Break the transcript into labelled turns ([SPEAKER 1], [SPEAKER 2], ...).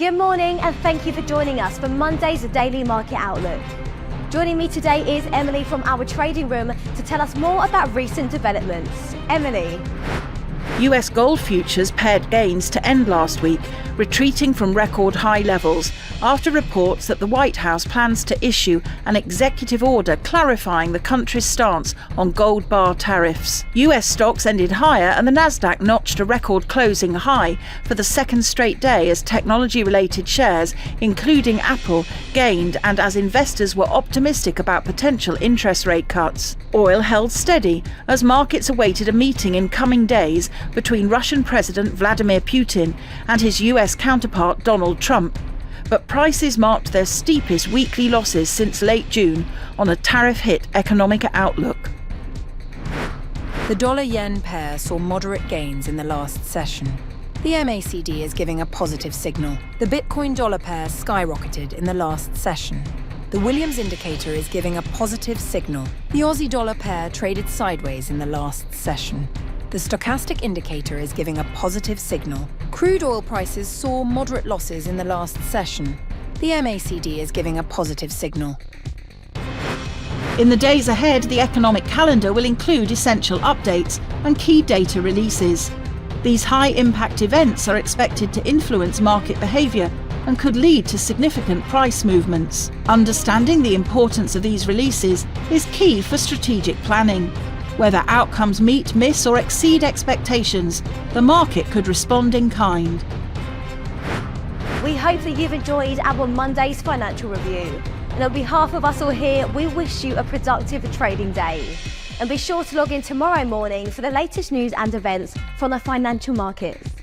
[SPEAKER 1] Good morning and thank you for joining us for Monday's Daily Market Outlook. Joining me today is Emily from our trading room to tell us more about recent developments. Emily.
[SPEAKER 2] US gold futures paired gains to end last week, retreating from record high levels after reports that the White House plans to issue an executive order clarifying the country's stance on gold bar tariffs. US stocks ended higher and the Nasdaq notched a record closing high for the second straight day as technology-related shares, including Apple, gained and as investors were optimistic about potential interest rate cuts. Oil held steady as markets awaited a meeting in coming days between Russian President Vladimir Putin and his US counterpart Donald Trump. But prices marked their steepest weekly losses since late June on a tariff-hit economic outlook.
[SPEAKER 3] The dollar-yen pair saw moderate gains in the last session. The MACD is giving a positive signal. The Bitcoin-dollar pair skyrocketed in the last session. The Williams indicator is giving a positive signal. The Aussie-dollar pair traded sideways in the last session. The stochastic indicator is giving a positive signal. Crude oil prices saw moderate losses in the last session. The MACD is giving a positive signal.
[SPEAKER 2] In the days ahead, the economic calendar will include essential updates and key data releases. These high-impact events are expected to influence market behaviour and could lead to significant price movements. Understanding the importance of these releases is key for strategic planning. Whether outcomes meet, miss or exceed expectations, the market could respond in kind.
[SPEAKER 1] We hope that you've enjoyed our Monday's financial review. And on behalf of us all here, we wish you a productive trading day. And be sure to log in tomorrow morning for the latest news and events from the financial markets.